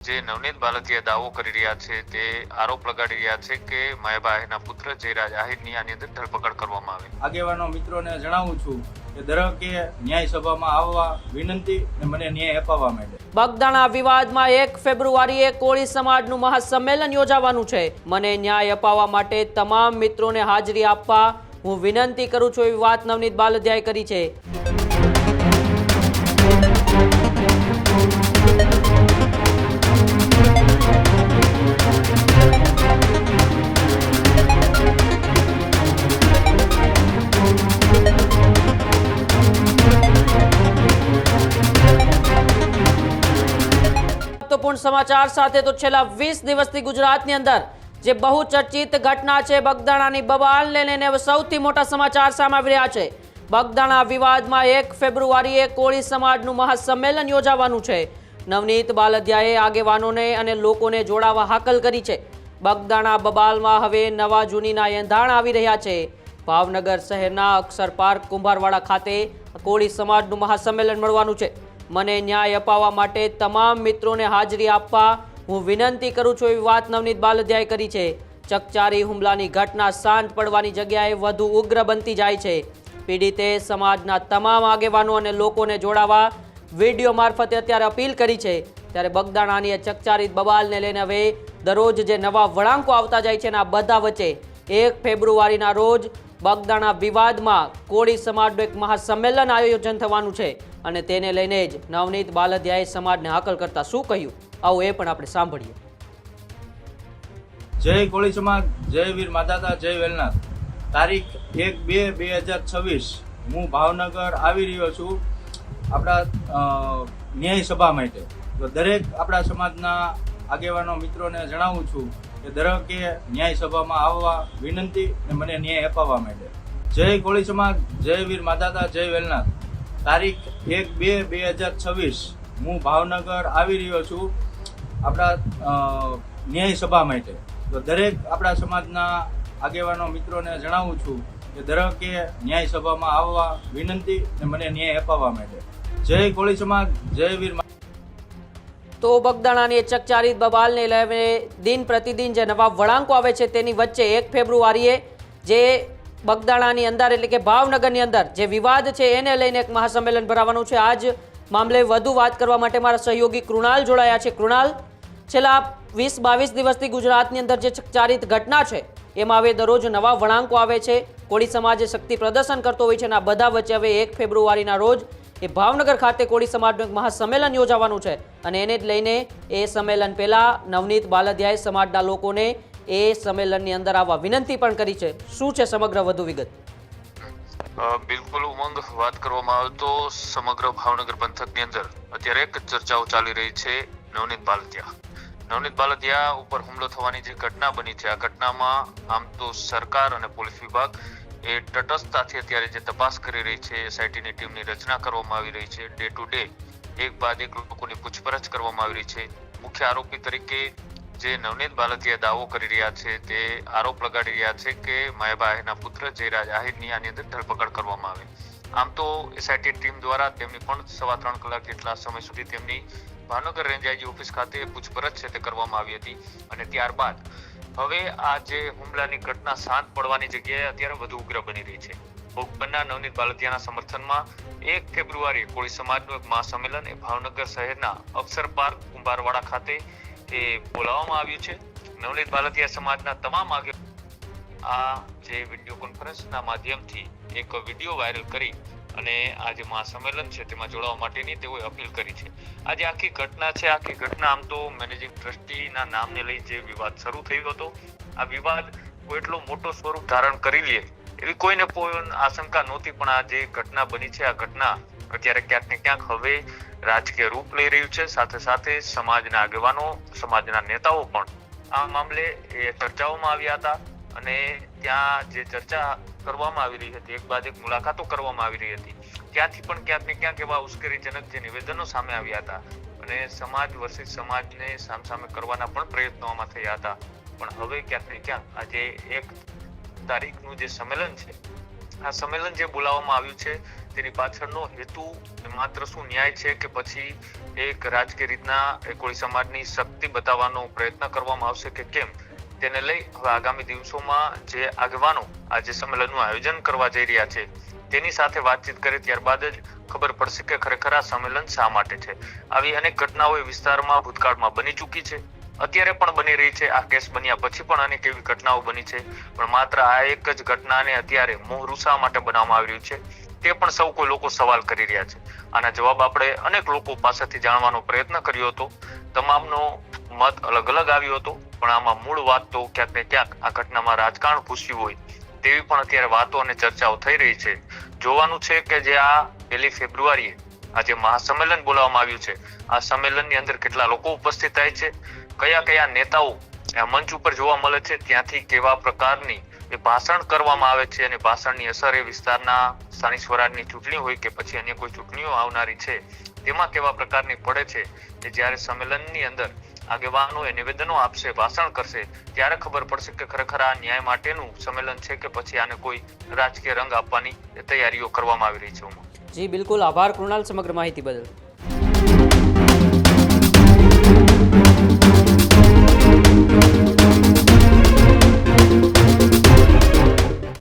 જે નવનીત બાલદિયા દાવો કરી રહ્યા છે તે આરોપ લગાડી રહ્યા છે કે મહેબા આહિરના પુત્ર જયરાજ આહિરની આની અંદર ધરપકડ કરવામાં આવે। આગેવાનો મિત્રોને જણાવું છું કે દરેકે ન્યાય સભામાં આવવા વિનંતી અને મને ન્યાય અપાવવા માટે। બગદાણા વિવાદમાં 1 ફેબ્રુઆરીએ કોળી સમાજનું મહાસંમેલન યોજાવાનું છે। મને ન્યાય અપાવવા માટે તમામ મિત્રોને હાજરી આપવા હું વિનંતી કરું છું એવી વાત નવનીત બાલદિયાએ કરી છે। સમાચાર સાથે તો છેલ્લા 20 દિવસથી ગુજરાતની અંદર જે બહુચર્ચિત ઘટના છે બગદાણાની બબાલને લઈને સૌથી મોટા સમાચાર સામે આવી રહ્યા છે। બગદાણા વિવાદમાં 1 ફેબ્રુઆરીએ કોળી સમાજનું મહાસંમેલન યોજાવાનું છે। નવનીત બાલદિયાએ આગેવાનોને અને લોકોને જોડાવા હાકલ કરી છે। બગદાણા બબાલમાં હવે નવા જૂનીના એંધાણ આવી રહ્યા છે। ભાવનગર શહેરના અક્ષર પાર્ક કુંભારવાડા ખાતે કોળી સમાજનું મહાસંમેલન મળવાનું છે। મને ન્યાય અપાવવા માટે તમામ મિત્રોને હાજરી આપવા હું વિનંતી કરું છું એવી વાત નવનીત બાલદિયાએ કરી છે। ચકચારી હુમલાની ઘટના શાંત પડવાની જગ્યાએ વધુ ઉગ્ર બનતી જાય છે। પીડિતે સમાજના તમામ આગેવાનો અને લોકોને જોડાવા વિડીયો મારફતે અત્યારે અપીલ કરી છે। ત્યારે બગદાણાની ચકચારી બબાલને લઈને હવે દરરોજ જે નવા વળાંકો આવતા જાય છે અને આ બધા વચ્ચે 1 ફેબ્રુઆરીના રોજ બગદાણા વિવાદમાં કોળી સમાજનું એક મહાસંમેલન આયોજન થવાનું છે અને તેને લઈને જ નવનીત બાલદિયાએ સમાજને હાકલ કરતા શું કહ્યું આવો એ પણ આપણે સાંભળીએ। જય કોળી સમાજ, જય વીર માધાતા, જય વેલનાથ। તારીખ 1/2/2026 હું ભાવનગર આવી રહ્યો છું આપણા ન્યાય સભા માટે। તો દરેક આપણા સમાજના આગેવાનો મિત્રોને જણાવું છું કે દરેકે ન્યાય સભામાં આવવા વિનંતી અને મને ન્યાય અપાવવા માટે। જય કોળી સમાજ, જય વીર માધાતા, જય વેલનાથ। તારીખ 1/2/2026 હું ભાવનગર આવી રહ્યો છું આપણા ન્યાય સભા માટે। તો દરેક આપણા સમાજના આગેવાનો મિત્રોને જણાવું છું કે દરેકે ન્યાય સભામાં આવવા વિનંતી અને મને ન્યાય અપાવવા માટે। જય કોળી સમાજ, જય વીર। તો બગદાણાની ચકચારી બબાલને લઈને દિન પ્રતિદિન જે નવા વળાંકો આવે છે તેની વચ્ચે 1 ફેબ્રુઆરીએ જે બગદાણાની અંદર એટલે કે ભાવનગરની અંદર જે વિવાદ છે એને લઈને એક મહાસંમેલન ભરાવાનું છે। આજ મામલે વધુ વાત કરવા માટે મારા સહયોગી કૃણાલ જોડાયા છે। કૃણાલ, છેલ્લા 20-22 દિવસથી ગુજરાતની અંદર જે ચકચારિત ઘટના છે એમાં હવે દરરોજ નવા વળાંકો આવે છે। કોળી સમાજે શક્તિ પ્રદર્શન કરતો હોય છે અને આ બધા વચ્ચે હવે 1 ફેબ્રુઆરીના રોજ એ ભાવનગર ખાતે કોળી સમાજનું એક મહાસંમેલન યોજાવાનું છે અને એને જ લઈને એ સંમેલન પહેલા નવનીત બાલદિયાએ સમાજના લોકોને એ સંમેલનની અંદર આવવા વિનંતી પણ કરી છે। શું છે સમગ્ર વધુ વિગત? બિલકુલ ઉમંગ, વાત કરવામાં આવે તો સમગ્ર ભાવનગર પંથકની અંદર અત્યારે એક ચર્ચાઓ ચાલી રહી છે નવનીત બાલદિયા ઉપર હુમલો થવાની જે ઘટના બની છે આ ઘટનામાં આમ તો સરકાર અને પોલીસ વિભાગ એ તટસ્થતાથી અત્યારે જે તપાસ કરી રહી છે। એસઆઈટીની ટીમની રચના કરવામાં આવી રહી છે। ડે ટુ ડે એક બાદ એક લોકોની પૂછપરછ કરવામાં આવી રહી છે। મુખ્ય આરોપી તરીકે જે નવનીત બાલદિયા દાવો કરી રહ્યા છે તે આરોપ લગાડી રહ્યા છે કે મહેબા આહિરના પુત્ર જયરાજ આહિરની આની અંદર ધરપકડ કરવામાં આવે। આમ તો એસઆઈટી ટીમ દ્વારા તેમની પણ 3.5 કલાક જેટલા સમય સુધી તેમની ભાવનગર રેન્જ આઈજી ઓફિસ ખાતે પૂછપરછ છે તે કરવામાં આવી હતી અને ત્યારબાદ હવે આ જે હુમલાની ઘટના શાંત પડવાની જગ્યાએ અત્યારે વધુ ઉગ્ર બની રહી છે। ભોગ બનનાર નવનીત બાલદિયાના સમર્થનમાં 1 ફેબ્રુઆરીએ કોળી સમાજનું એક મહાસંમેલન એ ભાવનગર શહેરના અક્ષર પાર્ક કુંભારવાડા ખાતે એ બોલાવવામાં આવ્યું છે। નવનીત બાલદિયા સમાજના તમામ આ જે વિડીયો કોન્ફરન્સના માધ્યમથી એક વિડીયો વાયરલ કરી અને આ જે મહાસંમેલન છે તેમાં જોડાવા માટેની તેઓએ અપીલ કરી છે। આ જે આખી ઘટના છે આખી ઘટના આમ તો મેનેજિંગ ટ્રસ્ટીના નામને લઈ જે વિવાદ શરૂ થયો હતો આ વિવાદ કોઈ એટલો મોટો સ્વરૂપ ધારણ કરી લે એવી કોઈને આશંકા નહોતી, પણ આ જે ઘટના બની છે આ ઘટના અત્યારે ક્યાંક ને ક્યાંક હવે રાજકીય રૂપ લઈ રહ્યું છે। સાથે સાથે સમાજના આગેવાનો, સમાજના નેતાઓ પણ આ મામલે એ ચર્ચાઓમાં આવ્યા હતા અને ત્યાં જે ચર્ચા કરવામાં આવી રહી હતી એક બાદ એક મુલાકાતો કરવામાં આવી રહી હતી ત્યાંથી પણ ક્યાંક ને ક્યાંક એવા ઉશ્કેરણીજનક જે નિવેદનો સામે આવ્યા હતા અને સમાજ વર્સિસ સમાજને સામસામે કરવાના પણ પ્રયત્નો આમાં થયા હતા। પણ હવે ક્યાંક ને ક્યાંક આજે 1 તારીખનું જે સંમેલન છે આ સંમેલન જે બોલાવવામાં આવ્યું છે તેની પાછળનો હેતુ માત્ર શું ન્યાય છે કે પછી એક રાજકીય રીતના કોળી સમાજની શક્તિ બતાવવાનો પ્રયત્ન કરવામાં આવશે કે કેમ, તેને લઈ હવે આગામી દિવસોમાં જે આગેવાનો આ જે સંમેલનનું આયોજન કરવા જઈ રહ્યા છે તેની સાથે વાતચીત કરે ત્યારબાદ જ ખબર પડશે કે ખરેખર આ સંમેલન શા માટે છે. આવી અનેક ઘટનાઓ એ વિસ્તારમાં ભૂતકાળમાં બની ચૂકી છે, અત્યારે પણ બની રહી છે. આ કેસ બન્યા પછી પણ અનેક એવી ઘટનાઓ બની છે, પણ માત્ર આ એક જ ઘટનાને અત્યારે મોહરૂ શા માટે બનાવવામાં આવી રહ્યું છે તે પણ સૌ કોઈ લોકો સવાલ કરી રહ્યા છે. આના જવાબ આપણે અનેક લોકો પાસેથી જાણવાનો પ્રયત્ન કર્યો હતો, તમામનો મત અલગ અલગ આવ્યો હતો, પણ આમાં મૂળ વાત તો ક્યાંક ને ક્યાંક આ ઘટનામાં રાજકારણ ઘૂસ્યું હોય તેવી પણ અત્યારે વાતો અને ચર્ચાઓ થઈ રહી છે. જોવાનું છે કે જે આ 1 ફેબ્રુઆરીએ આ જે મહાસંમેલન બોલાવવામાં આવ્યું છે, આ સંમેલનની અંદર કેટલા લોકો ઉપસ્થિત થાય છે, કયા કયા નેતાઓ આ મંચ ઉપર જોવા મળે છે, ત્યાંથી કેવા પ્રકારની એ ભાષણ કરવામાં આવે છે અને ભાષણની અસર એ વિસ્તારના સ્થાનિક સ્વરાજની ચૂંટણી હોય કે પછી અન્ય કોઈ ચૂંટણીઓ આવનારી છે તેમાં કેવા પ્રકારની પડે છે. કે જ્યારે સંમેલનની અંદર આગેવાનો એ નિવેદનો આપશે, ભાષણ કરશે, ત્યારે ખબર પડશે કે ખરેખર આ ન્યાય માટેનું સંમેલન છે કે પછી આને કોઈ રાજકીય રંગ આપવાની તૈયારીઓ કરવામાં આવી રહી છે. જી બિલકુલ, આભાર કૃણાલ સમગ્ર માહિતી બદલ.